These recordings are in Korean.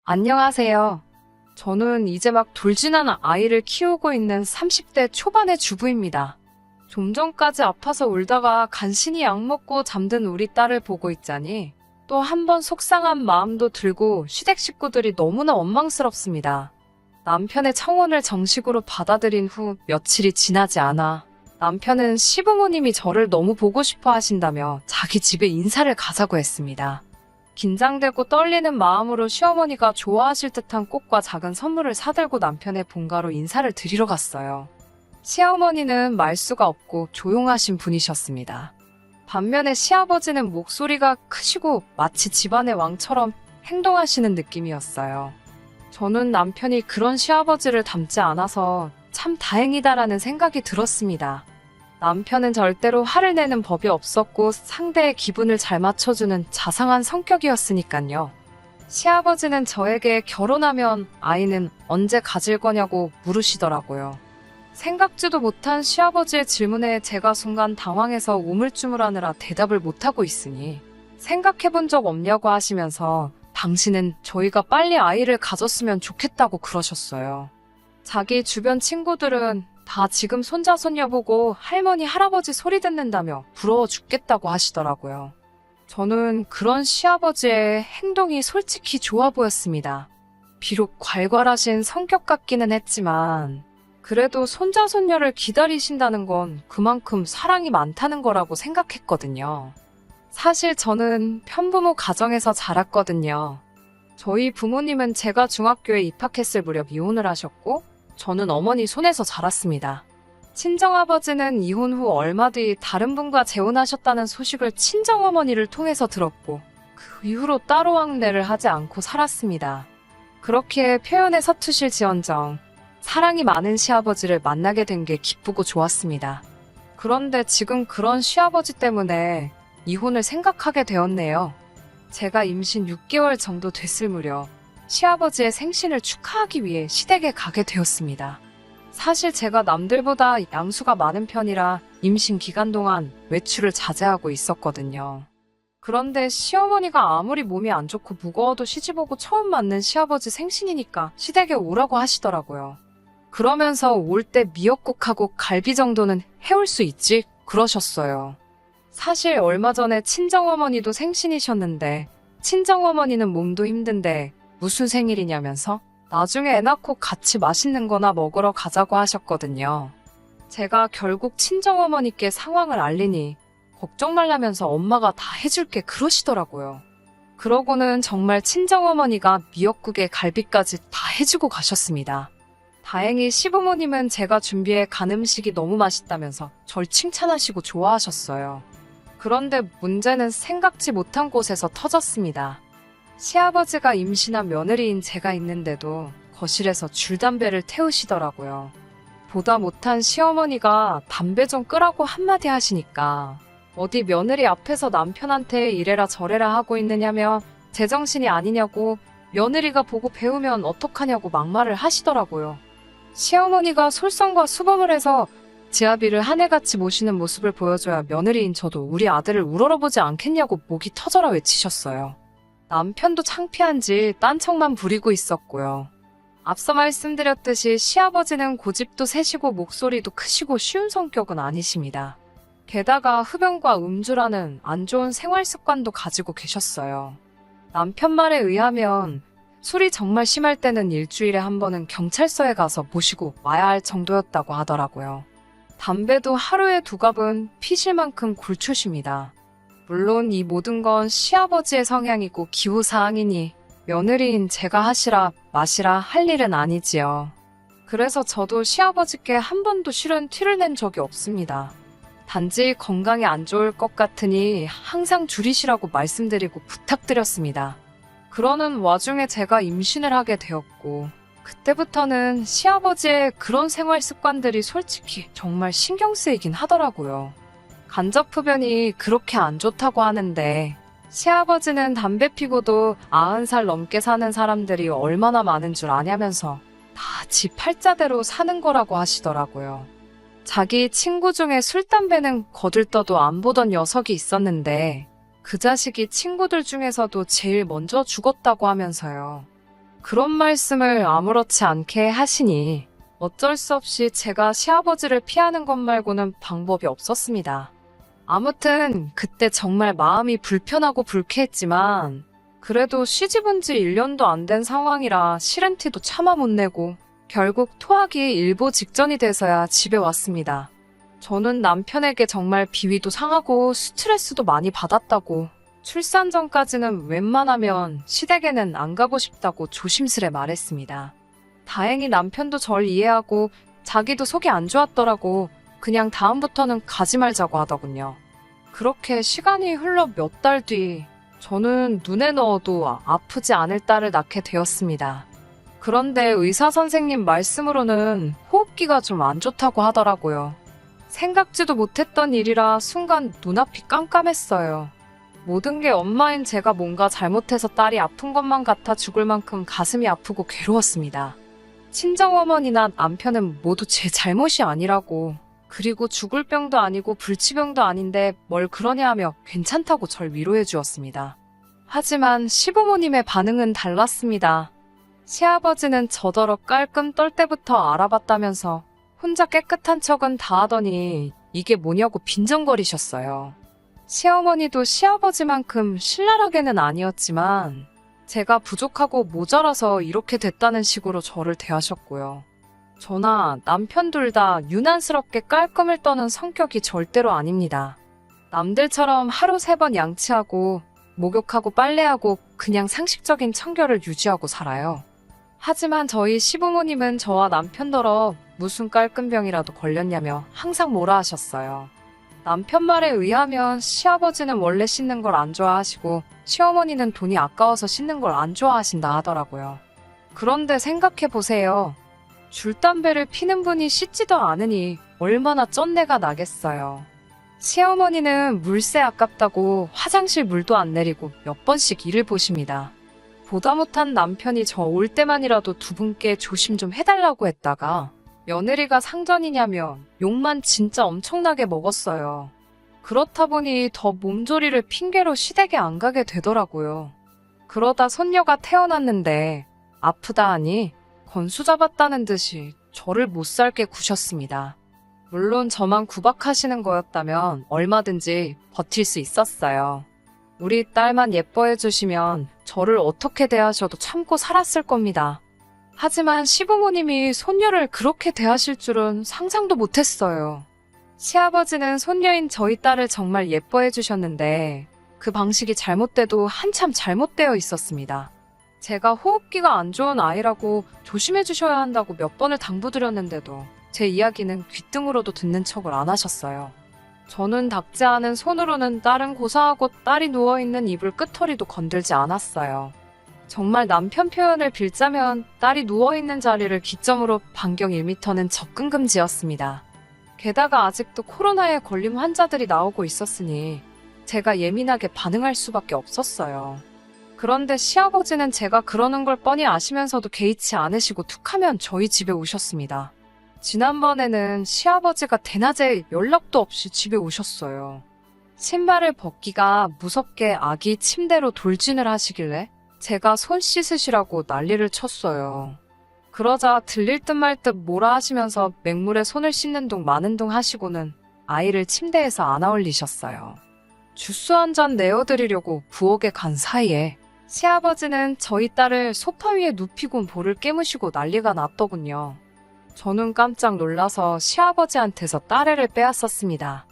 안녕하세요. 저는 이제 막 돌진한 아이를 키우고 있는 30대 초반의 주부입니다. 좀 전까지 아파서 울다가 간신히 약 먹고 잠든 우리 딸을 보고 있자니 또 한 번 속상한 마음도 들고 시댁 식구들이 너무나 원망스럽습니다. 남편의 청혼을 정식으로 받아들인 후 며칠이 지나지 않아 남편은 시부모님이 저를 너무 보고 싶어 하신다며 자기 집에 인사를 가자고 했습니다. 긴장되고 떨리는 마음으로 시어머니가 좋아하실 듯한 꽃과 작은 선물을 사들고 남편의 본가로 인사를 드리러 갔어요. 시어머니는 말수가 없고 조용하신 분이셨습니다. 반면에 시아버지는 목소리가 크시고 마치 집안의 왕처럼 행동하시는 느낌이었어요. 저는 남편이 그런 시아버지를 닮지 않아서 참 다행이다라는 생각이 들었습니다. 남편은 절대로 화를 내는 법이 없었고 상대의 기분을 잘 맞춰주는 자상한 성격이었으니까요. 시아버지는 저에게 결혼하면 아이는 언제 가질 거냐고 물으시더라고요. 생각지도 못한 시아버지의 질문에 제가 순간 당황해서 우물쭈물하느라 대답을 못하고 있으니 생각해본 적 없냐고 하시면서 당신은 저희가 빨리 아이를 가졌으면 좋겠다고 그러셨어요. 자기 주변 친구들은 다 지금 손자 손녀 보고 할머니 할아버지 소리 듣는다며 부러워 죽겠다고 하시더라고요. 저는 그런 시아버지의 행동이 솔직히 좋아 보였습니다. 비록 괄괄하신 성격 같기는 했지만 그래도 손자 손녀를 기다리신다는 건 그만큼 사랑이 많다는 거라고 생각했거든요. 사실 저는 편부모 가정에서 자랐거든요. 저희 부모님은 제가 중학교에 입학했을 무렵 이혼을 하셨고 저는 어머니 손에서 자랐습니다. 친정아버지는 이혼 후 얼마 뒤 다른 분과 재혼하셨다는 소식을 친정어머니를 통해서 들었고 그 이후로 따로 왕래를 하지 않고 살았습니다. 그렇게 표현에 서투실지언정 사랑이 많은 시아버지를 만나게 된 게 기쁘고 좋았습니다. 그런데 지금 그런 시아버지 때문에 이혼을 생각하게 되었네요. 제가 임신 6개월 정도 됐을 무렵 시아버지의 생신을 축하하기 위해 시댁에 가게 되었습니다. 사실 제가 남들보다 양수가 많은 편이라 임신 기간 동안 외출을 자제하고 있었거든요. 그런데 시어머니가 아무리 몸이 안 좋고 무거워도 시집오고 처음 맞는 시아버지 생신이니까 시댁에 오라고 하시더라고요. 그러면서 올 때 미역국하고 갈비 정도는 해올 수 있지? 그러셨어요. 사실 얼마 전에 친정어머니도 생신이셨는데 친정어머니는 몸도 힘든데 무슨 생일이냐면서 나중에 애 낳고 같이 맛있는 거나 먹으러 가자고 하셨거든요. 제가 결국 친정어머니께 상황을 알리니 걱정 말라면서 엄마가 다 해줄게 그러시더라고요. 그러고는 정말 친정어머니가 미역국에 갈비까지 다 해주고 가셨습니다. 다행히 시부모님은 제가 준비해 간 음식이 너무 맛있다면서 절 칭찬하시고 좋아하셨어요. 그런데 문제는 생각지 못한 곳에서 터졌습니다. 시아버지가 임신한 며느리인 제가 있는데도 거실에서 줄담배를 태우시더라고요. 보다 못한 시어머니가 담배 좀 끄라고 한마디 하시니까 어디 며느리 앞에서 남편한테 이래라 저래라 하고 있느냐며 제정신이 아니냐고 며느리가 보고 배우면 어떡하냐고 막말을 하시더라고요. 시어머니가 솔선과 수범을 해서 지아비를 하늘같이 모시는 모습을 보여줘야 며느리인 저도 우리 아들을 우러러보지 않겠냐고 목이 터져라 외치셨어요. 남편도 창피한지 딴청만 부리고 있었고요. 앞서 말씀드렸듯이 시아버지는 고집도 세시고 목소리도 크시고 쉬운 성격은 아니십니다. 게다가 흡연과 음주라는 안 좋은 생활 습관도 가지고 계셨어요. 남편 말에 의하면 술이 정말 심할 때는 일주일에 한 번은 경찰서에 가서 모시고 와야 할 정도였다고 하더라고요. 담배도 하루에 2갑은 피실 만큼 굴초십니다. 물론 이 모든 건 시아버지의 성향이고 기호사항이니 며느리인 제가 하시라 마시라 할 일은 아니지요. 그래서 저도 시아버지께 한 번도 실은 티를 낸 적이 없습니다. 단지 건강이 안 좋을 것 같으니 항상 줄이시라고 말씀드리고 부탁드렸습니다. 그러는 와중에 제가 임신을 하게 되었고 그때부터는 시아버지의 그런 생활 습관들이 솔직히 정말 신경 쓰이긴 하더라고요. 간접흡연이 그렇게 안 좋다고 하는데 시아버지는 담배 피고도 90살 넘게 사는 사람들이 얼마나 많은 줄 아냐면서 다 지 팔자대로 사는 거라고 하시더라고요. 자기 친구 중에 술, 담배는 거들떠도 안 보던 녀석이 있었는데 그 자식이 친구들 중에서도 제일 먼저 죽었다고 하면서요. 그런 말씀을 아무렇지 않게 하시니 어쩔 수 없이 제가 시아버지를 피하는 것 말고는 방법이 없었습니다. 아무튼 그때 정말 마음이 불편하고 불쾌했지만 그래도 시집온 지 1년도 안 된 상황이라 싫은 티도 차마 못 내고 결국 토하기 일보 직전이 돼서야 집에 왔습니다. 저는 남편에게 정말 비위도 상하고 스트레스도 많이 받았다고 출산 전까지는 웬만하면 시댁에는 안 가고 싶다고 조심스레 말했습니다. 다행히 남편도 절 이해하고 자기도 속이 안 좋았더라고 그냥 다음부터는 가지 말자고 하더군요. 그렇게 시간이 흘러 몇 달 뒤 저는 눈에 넣어도 아프지 않을 딸을 낳게 되었습니다. 그런데 의사 선생님 말씀으로는 호흡기가 좀 안 좋다고 하더라고요. 생각지도 못했던 일이라 순간 눈앞이 깜깜했어요. 모든 게 엄마인 제가 뭔가 잘못해서 딸이 아픈 것만 같아 죽을 만큼 가슴이 아프고 괴로웠습니다. 친정어머니나 남편은 모두 제 잘못이 아니라고 그리고 죽을 병도 아니고 불치병도 아닌데 뭘 그러냐 하며 괜찮다고 절 위로해 주었습니다. 하지만 시부모님의 반응은 달랐습니다. 시아버지는 저더러 깔끔 떨 때부터 알아봤다면서 혼자 깨끗한 척은 다 하더니 이게 뭐냐고 빈정거리셨어요. 시어머니도 시아버지만큼 신랄하게는 아니었지만 제가 부족하고 모자라서 이렇게 됐다는 식으로 저를 대하셨고요. 저나 남편 둘 다 유난스럽게 깔끔을 떠는 성격이 절대로 아닙니다. 남들처럼 하루 3번 양치하고 목욕하고 빨래하고 그냥 상식적인 청결을 유지하고 살아요. 하지만 저희 시부모님은 저와 남편더러 무슨 깔끔병이라도 걸렸냐며 항상 뭐라 하셨어요. 남편 말에 의하면 시아버지는 원래 씻는 걸 안 좋아하시고 시어머니는 돈이 아까워서 씻는 걸 안 좋아하신다 하더라고요. 그런데 생각해보세요. 줄담배를 피는 분이 씻지도 않으니 얼마나 쩐내가 나겠어요. 시어머니는 물세 아깝다고 화장실 물도 안 내리고 몇 번씩 일을 보십니다. 보다 못한 남편이 저 올 때만이라도 두 분께 조심 좀 해달라고 했다가 며느리가 상전이냐며 욕만 진짜 엄청나게 먹었어요. 그렇다 보니 더 몸조리를 핑계로 시댁에 안 가게 되더라고요. 그러다 손녀가 태어났는데 아프다 하니 건수 잡았다는 듯이 저를 못 살게 구셨습니다. 물론 저만 구박하시는 거였다면 얼마든지 버틸 수 있었어요. 우리 딸만 예뻐해 주시면 저를 어떻게 대하셔도 참고 살았을 겁니다. 하지만 시부모님이 손녀를 그렇게 대하실 줄은 상상도 못했어요. 시아버지는 손녀인 저희 딸을 정말 예뻐해 주셨는데 그 방식이 잘못돼도 한참 잘못되어 있었습니다. 제가 호흡기가 안 좋은 아이라고 조심해 주셔야 한다고 몇 번을 당부드렸는데도 제 이야기는 귓등으로도 듣는 척을 안 하셨어요. 저는 닿지 않은 손으로는 딸은 고사하고 딸이 누워있는 이불 끄터리도 건들지 않았어요. 정말 남편 표현을 빌자면 딸이 누워있는 자리를 기점으로 반경 1m는 접근 금지였습니다. 게다가 아직도 코로나에 걸린 환자들이 나오고 있었으니 제가 예민하게 반응할 수밖에 없었어요. 그런데 시아버지는 제가 그러는 걸 뻔히 아시면서도 개의치 않으시고 툭하면 저희 집에 오셨습니다. 지난번에는 시아버지가 대낮에 연락도 없이 집에 오셨어요. 신발을 벗기가 무섭게 아기 침대로 돌진을 하시길래 제가 손 씻으시라고 난리를 쳤어요. 그러자 들릴 듯 말 듯 뭐라 하시면서 맹물에 손을 씻는 둥 마는 둥 하시고는 아이를 침대에서 안아 올리셨어요. 주스 한 잔 내어드리려고 부엌에 간 사이에 시아버지는 저희 딸을 소파 위에 눕히고 볼을 깨무시고 난리가 났더군요. 저는 깜짝 놀라서 시아버지한테서 딸애를 빼앗았습니다.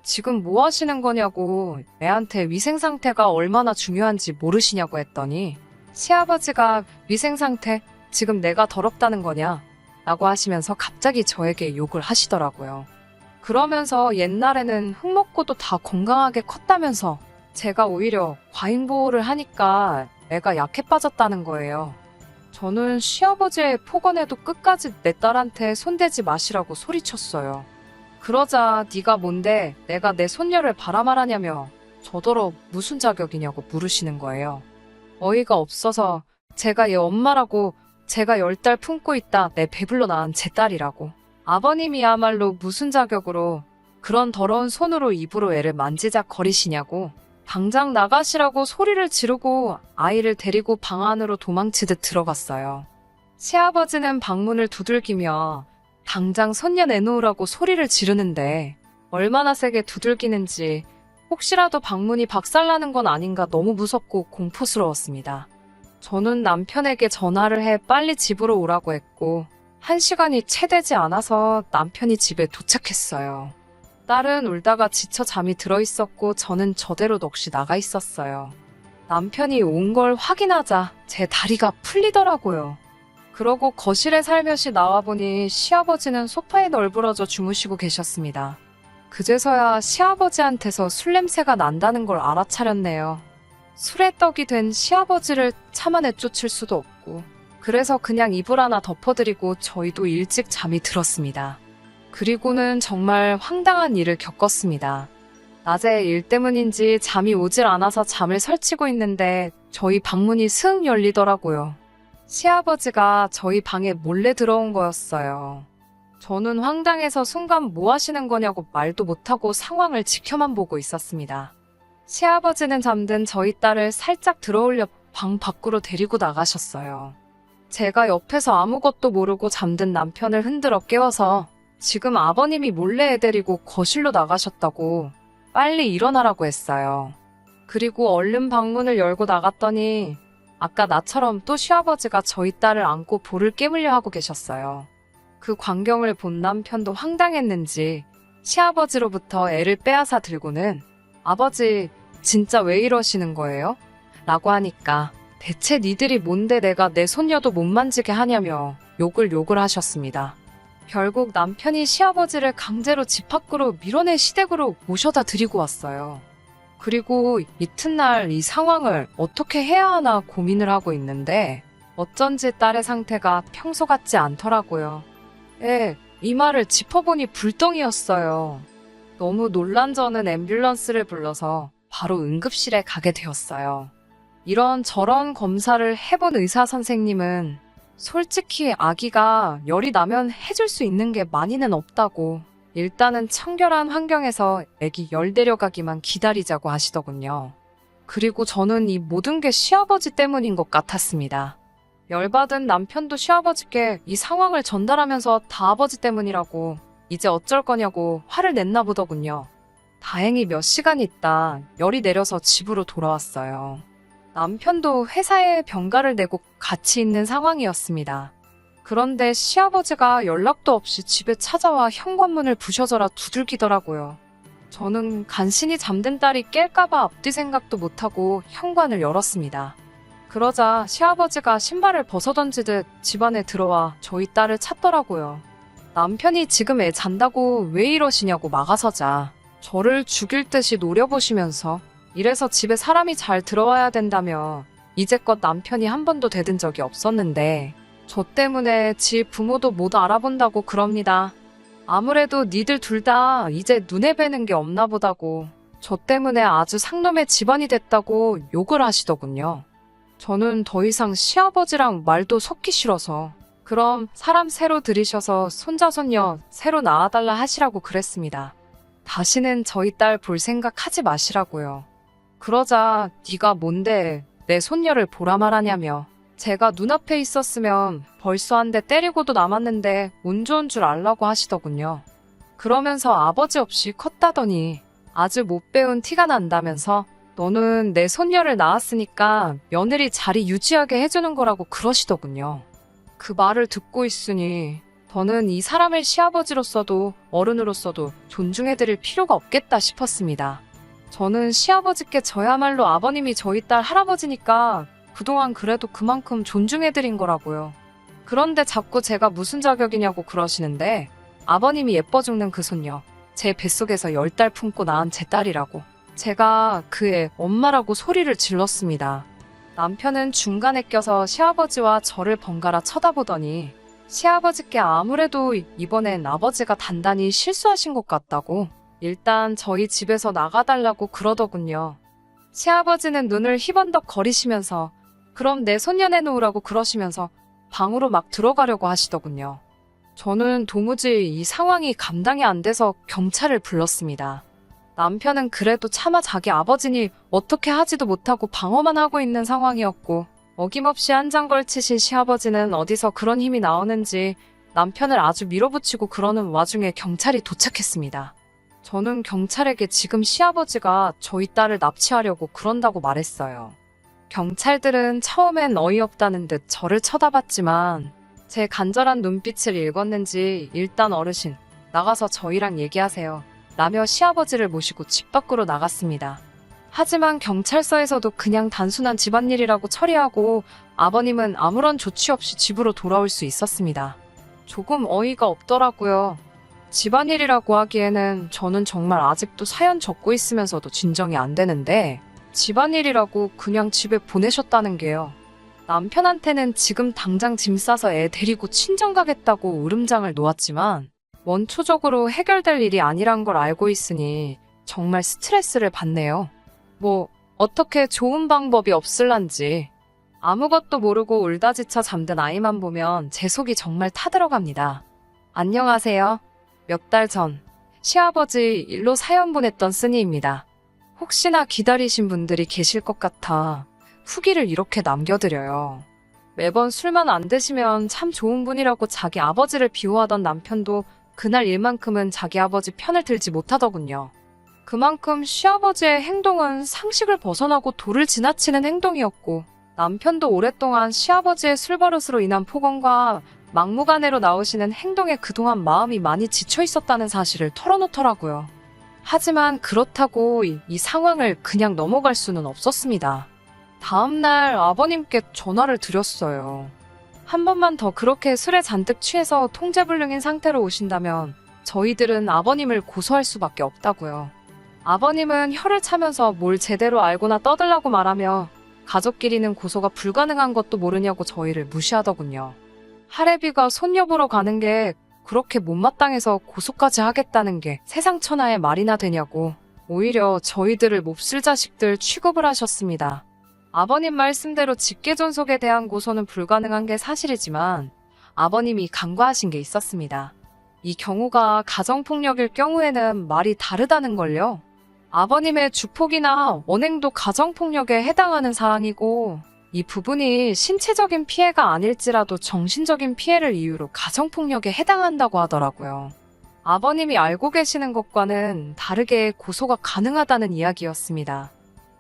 지금 뭐 하시는 거냐고 애한테 위생 상태가 얼마나 중요한지 모르시냐고 했더니 시아버지가 위생 상태? 지금 내가 더럽다는 거냐? 라고 하시면서 갑자기 저에게 욕을 하시더라고요. 그러면서 옛날에는 흙 먹고도 다 건강하게 컸다면서 제가 오히려 과잉 보호를 하니까 애가 약해 빠졌다는 거예요. 저는 시아버지의 폭언에도 끝까지 내 딸한테 손대지 마시라고 소리쳤어요. 그러자 네가 뭔데 내가 내 손녀를 바라말하냐며 저더러 무슨 자격이냐고 물으시는 거예요. 어이가 없어서 제가 얘 엄마라고 제가 10달 품고 있다 내 배불러 낳은 제 딸이라고. 아버님이야말로 무슨 자격으로 그런 더러운 손으로 입으로 애를 만지작거리시냐고 당장 나가시라고 소리를 지르고 아이를 데리고 방 안으로 도망치듯 들어갔어요. 시아버지는 방문을 두들기며 당장 손녀 내놓으라고 소리를 지르는데 얼마나 세게 두들기는지 혹시라도 방문이 박살나는 건 아닌가 너무 무섭고 공포스러웠습니다. 저는 남편에게 전화를 해 빨리 집으로 오라고 했고 1시간이 채 되지 않아서 남편이 집에 도착했어요. 딸은 울다가 지쳐 잠이 들어 있었고 저는 저대로 넋이 나가 있었어요. 남편이 온 걸 확인하자 제 다리가 풀리더라고요. 그러고 거실에 살며시 나와보니 시아버지는 소파에 널브러져 주무시고 계셨습니다. 그제서야 시아버지한테서 술 냄새가 난다는 걸 알아차렸네요. 술에 떡이 된 시아버지를 차마 내쫓을 수도 없고 그래서 그냥 이불 하나 덮어드리고 저희도 일찍 잠이 들었습니다. 그리고는 정말 황당한 일을 겪었습니다. 낮에 일 때문인지 잠이 오질 않아서 잠을 설치고 있는데 저희 방문이 스흥 열리더라고요. 시아버지가 저희 방에 몰래 들어온 거였어요. 저는 황당해서 순간 뭐 하시는 거냐고 말도 못하고 상황을 지켜만 보고 있었습니다. 시아버지는 잠든 저희 딸을 살짝 들어올려 방 밖으로 데리고 나가셨어요. 제가 옆에서 아무것도 모르고 잠든 남편을 흔들어 깨워서 지금 아버님이 몰래 애 데리고 거실로 나가셨다고 빨리 일어나라고 했어요. 그리고 얼른 방문을 열고 나갔더니 아까 나처럼 또 시아버지가 저희 딸을 안고 볼을 깨물려 하고 계셨어요. 그 광경을 본 남편도 황당했는지 시아버지로부터 애를 빼앗아 들고는 아버지 진짜 왜 이러시는 거예요? 라고 하니까 대체 니들이 뭔데 내가 내 손녀도 못 만지게 하냐며 욕을 하셨습니다. 결국 남편이 시아버지를 강제로 집 밖으로 밀어내 시댁으로 모셔다 드리고 왔어요. 그리고 이튿날 이 상황을 어떻게 해야 하나 고민을 하고 있는데 어쩐지 딸의 상태가 평소 같지 않더라고요. 이 말을 짚어보니 불똥이었어요. 너무 놀란 저는 앰뷸런스를 불러서 바로 응급실에 가게 되었어요. 이런저런 검사를 해본 의사 선생님은 솔직히 아기가 열이 나면 해줄 수 있는 게 많이는 없다고 일단은 청결한 환경에서 아기 열 데려가기만 기다리자고 하시더군요. 그리고 저는 이 모든 게 시아버지 때문인 것 같았습니다. 열받은 남편도 시아버지께 이 상황을 전달하면서 다 아버지 때문이라고 이제 어쩔 거냐고 화를 냈나 보더군요. 다행히 몇 시간 있다 열이 내려서 집으로 돌아왔어요. 남편도 회사에 병가를 내고 같이 있는 상황이었습니다. 그런데 시아버지가 연락도 없이 집에 찾아와 현관문을 부셔져라 두들기더라고요. 저는 간신히 잠든 딸이 깰까봐 앞뒤 생각도 못하고 현관을 열었습니다. 그러자 시아버지가 신발을 벗어던지듯 집안에 들어와 저희 딸을 찾더라고요. 남편이 지금 애 잔다고 왜 이러시냐고 막아서자 저를 죽일 듯이 노려보시면서 이래서 집에 사람이 잘 들어와야 된다며 이제껏 남편이 한 번도 대든 적이 없었는데 저 때문에 지 부모도 못 알아본다고 그럽니다. 아무래도 니들 둘 다 이제 눈에 뵈는 게 없나 보다고 저 때문에 아주 상놈의 집안이 됐다고 욕을 하시더군요. 저는 더 이상 시아버지랑 말도 섞기 싫어서 그럼 사람 새로 들이셔서 손자 손녀 새로 낳아달라 하시라고 그랬습니다. 다시는 저희 딸 볼 생각 하지 마시라고요. 그러자 네가 뭔데 내 손녀를 보라 말하냐며 제가 눈앞에 있었으면 벌써 한 대 때리고도 남았는데 운 좋은 줄 알라고 하시더군요. 그러면서 아버지 없이 컸다더니 아주 못 배운 티가 난다면서 너는 내 손녀를 낳았으니까 며느리 자리 유지하게 해주는 거라고 그러시더군요. 그 말을 듣고 있으니 저는 이 사람을 시아버지로서도 어른으로서도 존중해드릴 필요가 없겠다 싶었습니다. 저는 시아버지께 저야말로 아버님이 저희 딸 할아버지니까 그동안 그래도 그만큼 존중해드린 거라고요. 그런데 자꾸 제가 무슨 자격이냐고 그러시는데 아버님이 예뻐 죽는 그 손녀 제 뱃속에서 10달 품고 낳은 제 딸이라고 제가 그 애 엄마라고 소리를 질렀습니다. 남편은 중간에 껴서 시아버지와 저를 번갈아 쳐다보더니 시아버지께 아무래도 이번엔 아버지가 단단히 실수하신 것 같다고 일단 저희 집에서 나가달라고 그러더군요. 시아버지는 눈을 희번덕 거리시면서 그럼 내 손녀 내놓으라고 그러시면서 방으로 막 들어가려고 하시더군요. 저는 도무지 이 상황이 감당이 안 돼서 경찰을 불렀습니다. 남편은 그래도 차마 자기 아버지니 어떻게 하지도 못하고 방어만 하고 있는 상황이었고, 어김없이 한 장 걸치신 시아버지는 어디서 그런 힘이 나오는지 남편을 아주 밀어붙이고 그러는 와중에 경찰이 도착했습니다. 저는 경찰에게 지금 시아버지가 저희 딸을 납치하려고 그런다고 말했어요. 경찰들은 처음엔 어이없다는 듯 저를 쳐다봤지만 제 간절한 눈빛을 읽었는지 일단 어르신, 나가서 저희랑 얘기하세요. 라며 시아버지를 모시고 집 밖으로 나갔습니다. 하지만 경찰서에서도 그냥 단순한 집안일이라고 처리하고 아버님은 아무런 조치 없이 집으로 돌아올 수 있었습니다. 조금 어이가 없더라고요. 집안일이라고 하기에는 저는 정말 아직도 사연 적고 있으면서도 진정이 안 되는데 집안일이라고 그냥 집에 보내셨다는 게요. 남편한테는 지금 당장 짐 싸서 애 데리고 친정 가겠다고 으름장을 놓았지만 원초적으로 해결될 일이 아니란 걸 알고 있으니 정말 스트레스를 받네요. 뭐 어떻게 좋은 방법이 없을란지. 아무것도 모르고 울다 지쳐 잠든 아이만 보면 제 속이 정말 타들어갑니다. 안녕하세요. 몇 달 전 시아버지 일로 사연 보냈던 쓰니입니다. 혹시나 기다리신 분들이 계실 것 같아 후기를 이렇게 남겨드려요. 매번 술만 안 드시면 참 좋은 분이라고 자기 아버지를 비호하던 남편도 그날 일만큼은 자기 아버지 편을 들지 못하더군요. 그만큼 시아버지의 행동은 상식을 벗어나고 도를 지나치는 행동이었고 남편도 오랫동안 시아버지의 술버릇으로 인한 폭언과 막무가내로 나오시는 행동에 그동안 마음이 많이 지쳐 있었다는 사실을 털어놓더라고요. 하지만 그렇다고 이 상황을 그냥 넘어갈 수는 없었습니다. 다음날 아버님께 전화를 드렸어요. 한 번만 더 그렇게 술에 잔뜩 취해서 통제불능인 상태로 오신다면 저희들은 아버님을 고소할 수밖에 없다고요. 아버님은 혀를 차면서 뭘 제대로 알고나 떠들라고 말하며 가족끼리는 고소가 불가능한 것도 모르냐고 저희를 무시하더군요. 할애비가 손녀 보러 가는 게 그렇게 못마땅해서 고소까지 하겠다는 게 세상 천하의 말이나 되냐고 오히려 저희들을 몹쓸 자식들 취급을 하셨습니다. 아버님 말씀대로 직계존속에 대한 고소는 불가능한 게 사실이지만 아버님이 간과하신 게 있었습니다. 이 경우가 가정폭력일 경우에는 말이 다르다는 걸요. 아버님의 주폭이나 언행도 가정폭력에 해당하는 사안이고 이 부분이 신체적인 피해가 아닐지라도 정신적인 피해를 이유로 가정폭력에 해당한다고 하더라고요. 아버님이 알고 계시는 것과는 다르게 고소가 가능하다는 이야기였습니다.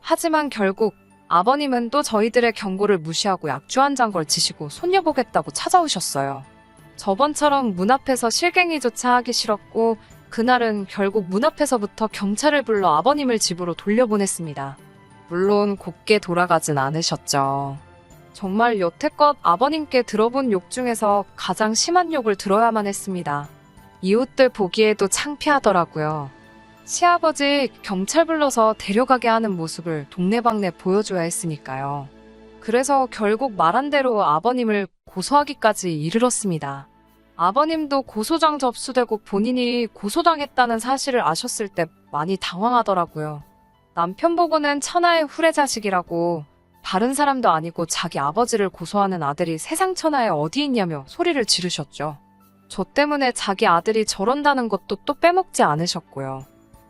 하지만 결국 아버님은 또 저희들의 경고를 무시하고 약주 한 잔 걸치시고 손녀 보겠다고 찾아오셨어요. 저번처럼 문 앞에서 실갱이조차 하기 싫었고 그날은 결국 문 앞에서부터 경찰을 불러 아버님을 집으로 돌려보냈습니다. 물론 곱게 돌아가진 않으셨죠. 정말 여태껏 아버님께 들어본 욕 중에서 가장 심한 욕을 들어야만 했습니다. 이웃들 보기에도 창피하더라고요. 시아버지 경찰 불러서 데려가게 하는 모습을 동네방네 보여줘야 했으니까요. 그래서 결국 말한 대로 아버님을 고소하기까지 이르렀습니다. 아버님도 고소장 접수되고 본인이 고소당했다는 사실을 아셨을 때 많이 당황하더라고요. 남편 보고는 천하의 후레자식이라고 다른 사람도 아니고 자기 아버지를 고소하는 아들이 세상 천하에 어디 있냐며 소리를 지르셨죠. 저 때문에 자기 아들이 저런다는 것도 또 빼먹지 않으셨고요.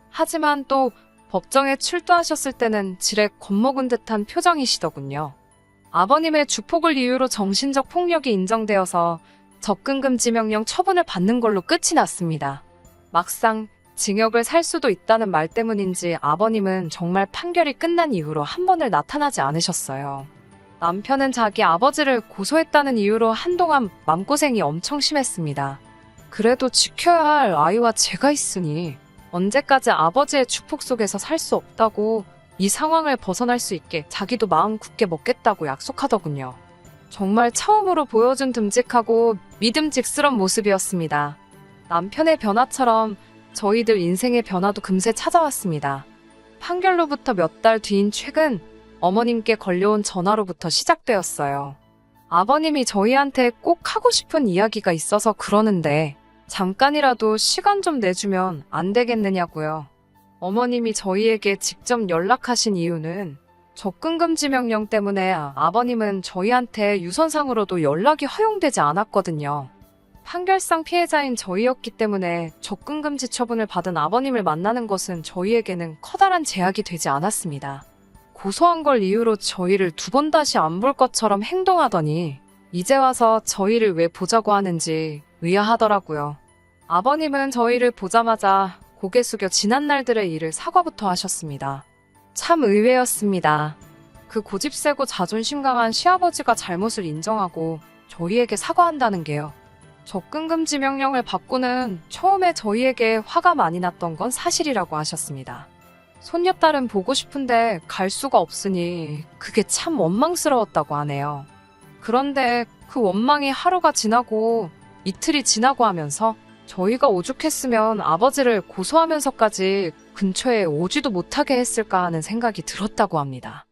하지만 또 법정에 출두하셨을 때는 지레 겁먹은 듯한 표정이시더군요. 아버님의 주폭을 이유로 정신적 폭력이 인정되어서 접근금지 명령 처분을 받는 걸로 끝이 났습니다. 막상 징역을 살 수도 있다는 말 때문인지 아버님은 정말 판결이 끝난 이후로 한 번을 나타나지 않으셨어요. 남편은 자기 아버지를 고소했다는 이유로 한동안 맘고생이 엄청 심했습니다. 그래도 지켜야 할 아이와 제가 있으니 언제까지 아버지의 주폭 속에서 살 수 없다고 이 상황을 벗어날 수 있게 자기도 마음 굳게 먹겠다고 약속하더군요. 정말 처음으로 보여준 듬직하고 믿음직스런 모습이었습니다. 남편의 변화처럼 저희들 인생의 변화도 금세 찾아왔습니다. 판결로부터 몇 달 뒤인 최근 어머님께 걸려온 전화로부터 시작되었어요. 아버님이 저희한테 꼭 하고 싶은 이야기가 있어서 그러는데 잠깐이라도 시간 좀 내주면 안 되겠느냐고요. 어머님이 저희에게 직접 연락하신 이유는 접근금지 명령 때문에 아버님은 저희한테 유선상으로도 연락이 허용되지 않았거든요. 판결상 피해자인 저희였기 때문에 접근금지 처분을 받은 아버님을 만나는 것은 저희에게는 커다란 제약이 되지 않았습니다. 고소한 걸 이유로 저희를 두 번 다시 안 볼 것처럼 행동하더니 이제 와서 저희를 왜 보자고 하는지 의아하더라고요. 아버님은 저희를 보자마자 고개 숙여 지난 날들의 일을 사과부터 하셨습니다. 참 의외였습니다. 그 고집세고 자존심 강한 시아버지가 잘못을 인정하고 저희에게 사과한다는 게요. 접근금지 명령을 받고는 처음에 저희에게 화가 많이 났던 건 사실이라고 하셨습니다. 손녀딸은 보고 싶은데 갈 수가 없으니 그게 참 원망스러웠다고 하네요. 그런데 그 원망이 하루가 지나고 이틀이 지나고 하면서 저희가 오죽했으면 아버지를 고소하면서까지 근처에 오지도 못하게 했을까 하는 생각이 들었다고 합니다.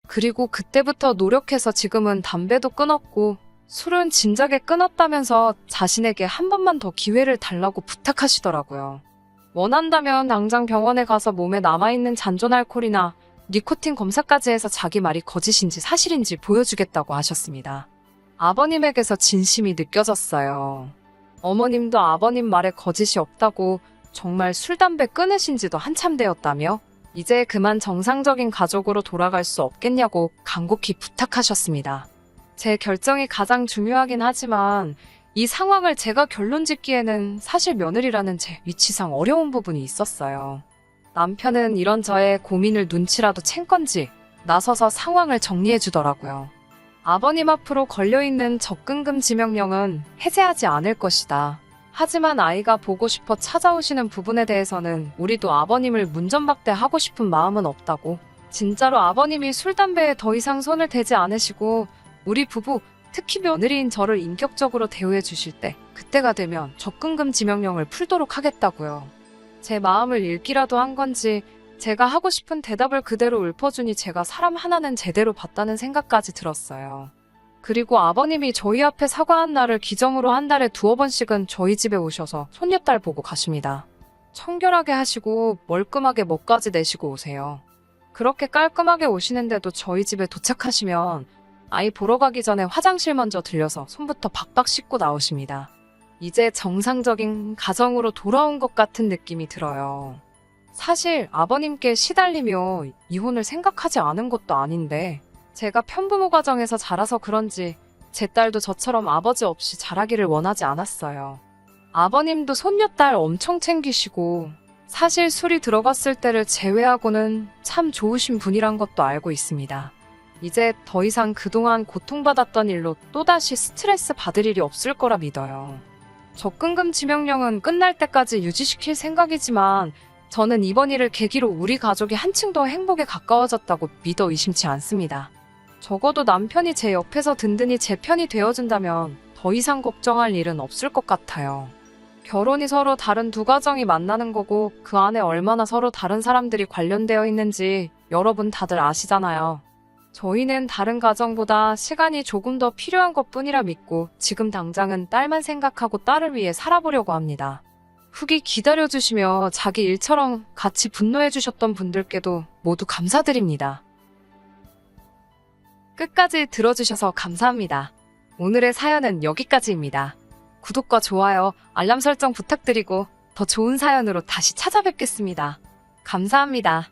그리고 그때부터 노력해서 지금은 담배도 끊었고 술은 진작에 끊었다면서 자신에게 한 번만 더 기회를 달라고 부탁하시더라고요. 원한다면 당장 병원에 가서 몸에 남아있는 잔존 알코올이나 니코틴 검사까지 해서 자기 말이 거짓인지 사실인지 보여주겠다고 하셨습니다. 아버님에게서 진심이 느껴졌어요. 어머님도 아버님 말에 거짓이 없다고 정말 술, 담배 끊으신 지도 한참 되었다며 이제 그만 정상적인 가족으로 돌아갈 수 없겠냐고 간곡히 부탁하셨습니다. 제 결정이 가장 중요하긴 하지만 이 상황을 제가 결론 짓기에는 사실 며느리라는 제 위치상 어려운 부분이 있었어요. 남편은 이런 저의 고민을 눈치라도 챈 건지 나서서 상황을 정리해 주더라고요. 아버님 앞으로 걸려있는 접근금지 명령은 해제하지 않을 것이다. 하지만 아이가 보고 싶어 찾아오시는 부분에 대해서는 우리도 아버님을 문전박대하고 싶은 마음은 없다고. 진짜로 아버님이 술, 담배에 더 이상 손을 대지 않으시고 우리 부부, 특히 며느리인 저를 인격적으로 대우해 주실 때 그때가 되면 접근금지 명령을 풀도록 하겠다고요. 제 마음을 읽기라도 한 건지 제가 하고 싶은 대답을 그대로 읊어주니 제가 사람 하나는 제대로 봤다는 생각까지 들었어요. 그리고 아버님이 저희 앞에 사과한 날을 기점으로 한 달에 2-3번씩은 저희 집에 오셔서 손녀딸 보고 가십니다. 청결하게 하시고 멀끔하게 멋까지 내시고 오세요. 그렇게 깔끔하게 오시는데도 저희 집에 도착하시면 아이 보러 가기 전에 화장실 먼저 들려서 손부터 박박 씻고 나오십니다. 이제 정상적인 가정으로 돌아온 것 같은 느낌이 들어요. 사실 아버님께 시달리며 이혼을 생각하지 않은 것도 아닌데 제가 편부모 가정에서 자라서 그런지 제 딸도 저처럼 아버지 없이 자라기를 원하지 않았어요. 아버님도 손녀딸 엄청 챙기시고 사실 술이 들어갔을 때를 제외하고는 참 좋으신 분이란 것도 알고 있습니다. 이제 더 이상 그동안 고통받았던 일로 또다시 스트레스 받을 일이 없을 거라 믿어요. 접근금지 명령은 끝날 때까지 유지시킬 생각이지만 저는 이번 일을 계기로 우리 가족이 한층 더 행복에 가까워졌다고 믿어 의심치 않습니다. 적어도 남편이 제 옆에서 든든히 제 편이 되어준다면 더 이상 걱정할 일은 없을 것 같아요. 결혼이 서로 다른 두 가정이 만나는 거고 그 안에 얼마나 서로 다른 사람들이 관련되어 있는지 여러분 다들 아시잖아요. 저희는 다른 가정보다 시간이 조금 더 필요한 것뿐이라 믿고 지금 당장은 딸만 생각하고 딸을 위해 살아보려고 합니다. 후기 기다려주시며 자기 일처럼 같이 분노해주셨던 분들께도 모두 감사드립니다. 끝까지 들어주셔서 감사합니다. 오늘의 사연은 여기까지입니다. 구독과 좋아요, 알람 설정 부탁드리고 더 좋은 사연으로 다시 찾아뵙겠습니다. 감사합니다.